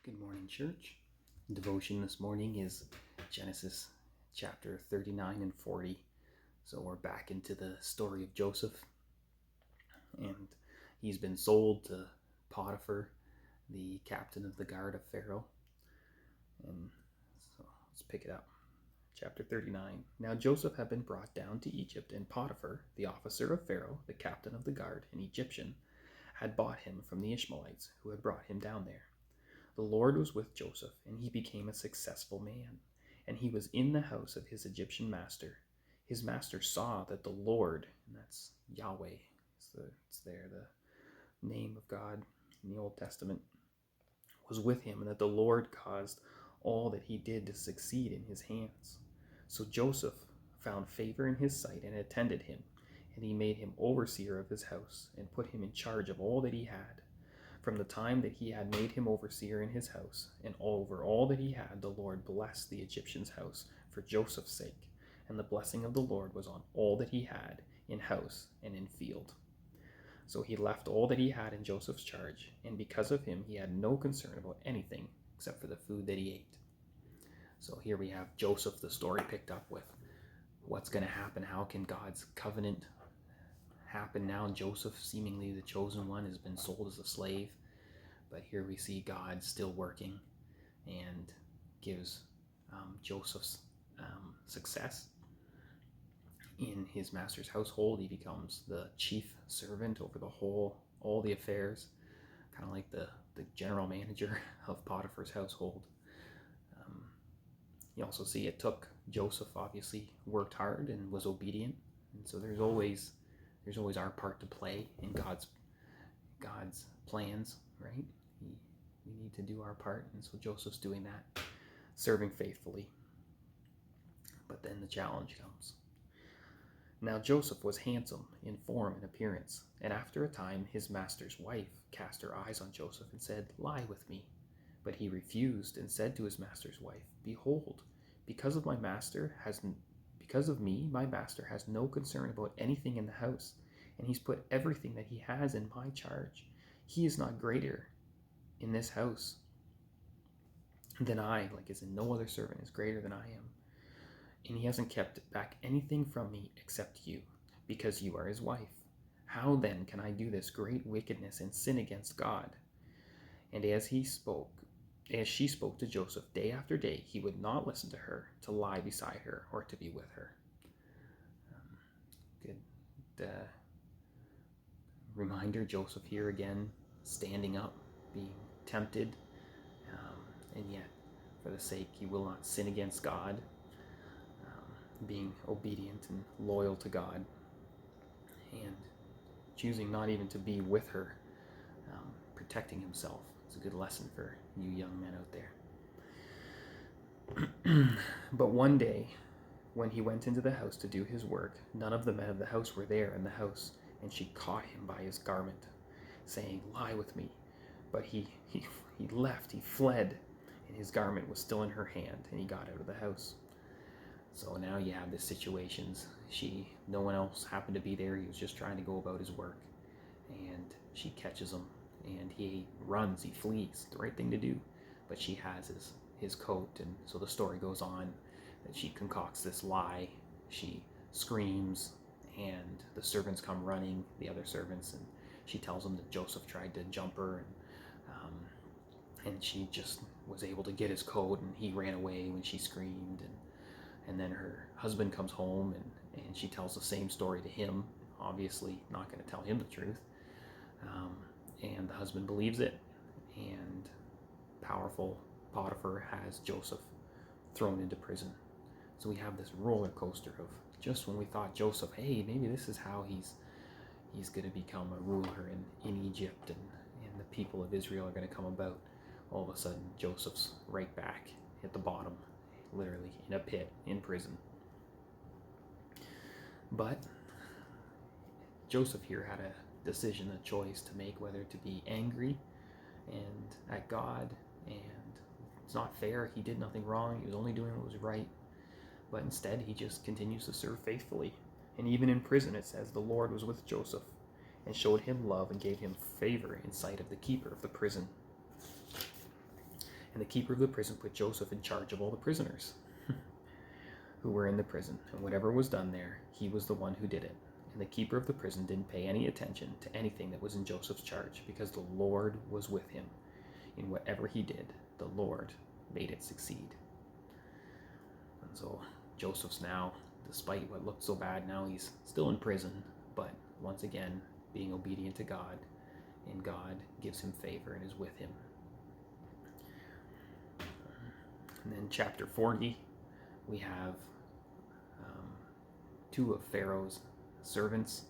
Good morning, church. Devotion this morning is Genesis chapter 39 and 40. So we're back into the story of Joseph, and he's been sold to Potiphar, the captain of the guard of Pharaoh. And so let's pick it up. Chapter 39. Now Joseph had been brought down to Egypt, and Potiphar, the officer of Pharaoh, the captain of the guard, an Egyptian, had bought him from the Ishmaelites who had brought him down there. The Lord was with Joseph, and he became a successful man, and he was in the house of his Egyptian master. His master saw that the Lord, and that's Yahweh, it's there, the name of God in the Old Testament, was with him, and that the Lord caused all that he did to succeed in his hands. So Joseph found favor in his sight and attended him, and he made him overseer of his house, and put him in charge of all that he had. From the time that he had made him overseer in his house, and over all that he had, the Lord blessed the Egyptian's house for Joseph's sake, and the blessing of the Lord was on all that he had in house and in field. So he left all that he had in Joseph's charge, and because of him he had no concern about anything except for the food that he ate. So here we have Joseph, the story picked up with what's going to happen. How can God's covenant happen now? Joseph, seemingly the chosen one, has been sold as a slave, but here we see God still working and gives Joseph's success in his master's household. He becomes the chief servant over all the affairs, kind of like the general manager of Potiphar's household. You also see it took Joseph, obviously worked hard and was obedient, and so there's always our part to play in God's plans, right? We need to do our part, and so Joseph's doing that, serving faithfully. But then the challenge comes. Now Joseph was handsome in form and appearance, and after a time his master's wife cast her eyes on Joseph and said, "Lie with me." But he refused and said to his master's wife, "Behold, because of me, my master has no concern about anything in the house, and he's put everything that he has in my charge. He is not greater in this house than I, like as in no other servant is greater than I am. And he hasn't kept back anything from me except you, because you are his wife. How then can I do this great wickedness and sin against God?" And as she spoke to Joseph day after day, he would not listen to her, to lie beside her, or to be with her. Good reminder, Joseph here again, standing up, being tempted, and yet for the sake, he will not sin against God, being obedient and loyal to God, and choosing not even to be with her, protecting himself. It's a good lesson for you young men out there. But one day, when he went into the house to do his work, none of the men of the house were there in the house, and she caught him by his garment, saying, "Lie with me." But he left, he fled, and his garment was still in her hand, and he got out of the house. So now you have the situations. No one else happened to be there. He was just trying to go about his work, and she catches him, and he runs, he flees, the right thing to do, but she has his coat. And so the story goes on that she concocts this lie. She screams, and the servants come running, the other servants, and she tells them that Joseph tried to jump her, and she just was able to get his coat, and he ran away when she screamed. And then her husband comes home, and she tells the same story to him, obviously not going to tell him the truth. And the husband believes it, and powerful Potiphar has Joseph thrown into prison. So we have this roller coaster of just when we thought Joseph, hey, maybe this is how he's going to become a ruler in Egypt, and the people of Israel are going to come about. All of a sudden, Joseph's right back at the bottom, literally in a pit, in prison. But Joseph here had a decision, a choice to make, whether to be angry and at God, and it's not fair, he did nothing wrong, he was only doing what was right, but instead he just continues to serve faithfully. And even in prison, it says the Lord was with Joseph and showed him love and gave him favor in sight of the keeper of the prison. And the keeper of the prison put Joseph in charge of all the prisoners who were in the prison. And whatever was done there, he was the one who did it. And the keeper of the prison didn't pay any attention to anything that was in Joseph's charge, because the Lord was with him. In whatever he did, the Lord made it succeed. And so Joseph's now, despite what looked so bad, now he's still in prison, but once again being obedient to God, and God gives him favor and is with him. And then chapter 40, we have two of Pharaoh's servants,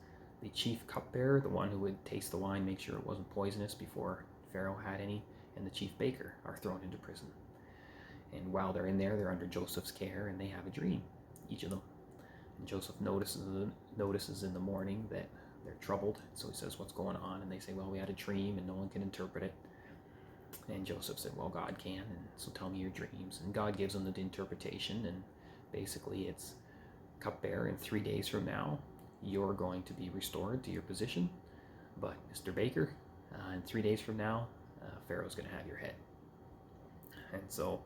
the chief cupbearer, the one who would taste the wine, make sure it wasn't poisonous before Pharaoh had any, and the chief baker are thrown into prison. And while they're in there, they're under Joseph's care, and they have a dream, each of them. And Joseph notices in the morning that they're troubled, so he says, "What's going on?" And they say, "Well, we had a dream, and no one can interpret it." And Joseph said, "Well, God can, and so tell me your dreams." And God gives them the interpretation, and basically it's, cupbearer, in 3 days from now, you're going to be restored to your position. But Mr. Baker, in 3 days from now, Pharaoh's going to have your head. And so,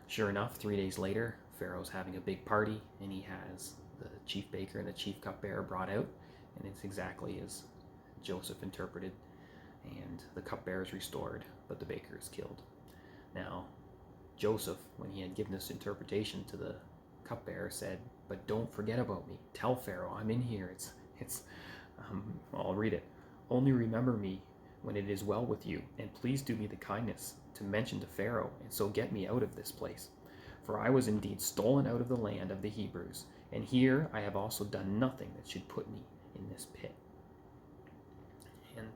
sure enough, 3 days later, Pharaoh's having a big party, and he has the chief baker and the chief cupbearer brought out, and it's exactly as Joseph interpreted, and the cupbearer is restored, but the baker is killed. Now, Joseph, when he had given this interpretation to the cupbearer, said, "But don't forget about me. Tell Pharaoh I'm in here. I'll read it. Only remember me when it is well with you, and please do me the kindness to mention to Pharaoh, and so get me out of this place. For I was indeed stolen out of the land of the Hebrews, and here I have also done nothing that should put me in this pit." And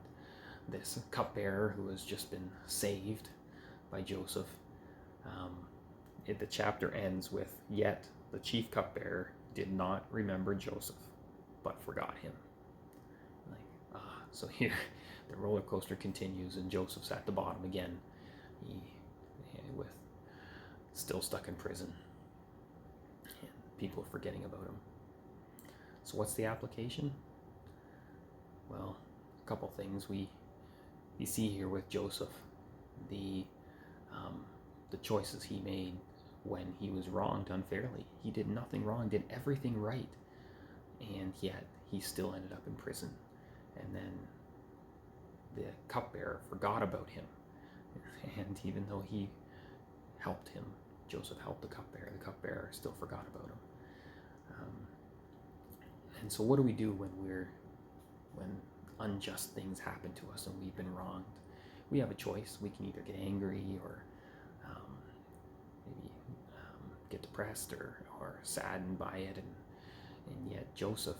this cupbearer, who has just been saved by Joseph, the chapter ends with, "Yet the chief cupbearer did not remember Joseph, but forgot him." So here the roller coaster continues, and Joseph's at the bottom again, with still stuck in prison, and people are forgetting about him. So what's the application? Well, a couple things we see here with Joseph, the choices he made when he was wronged unfairly. He did nothing wrong, did everything right, and yet he still ended up in prison. And then the cupbearer forgot about him, and even though he helped him, Joseph helped the cupbearer still forgot about him. And so what do we do when unjust things happen to us and we've been wronged? We have a choice. We can either get angry, or maybe get depressed or saddened by it, and yet Joseph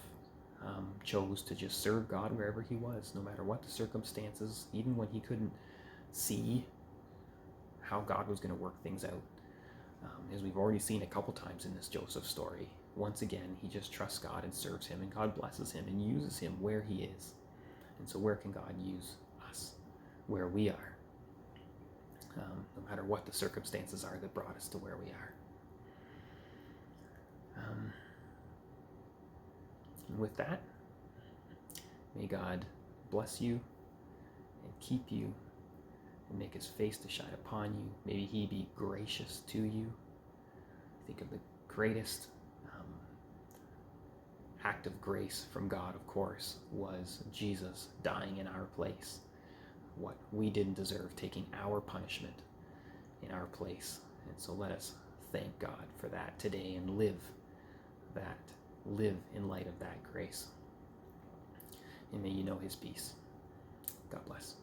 chose to just serve God wherever he was, no matter what the circumstances, even when he couldn't see how God was going to work things out. As we've already seen a couple times in this Joseph story, once again, he just trusts God and serves him, and God blesses him and uses him where he is. And so where can God use us? Where we are. No matter what the circumstances are that brought us to where we are. And with that, may God bless you and keep you and make his face to shine upon you. May he be gracious to you. Think of the greatest act of grace from God, of course, was Jesus dying in our place. What we didn't deserve, taking our punishment in our place. And so let us thank God for that today and live in light of that grace. And may you know his peace. God bless.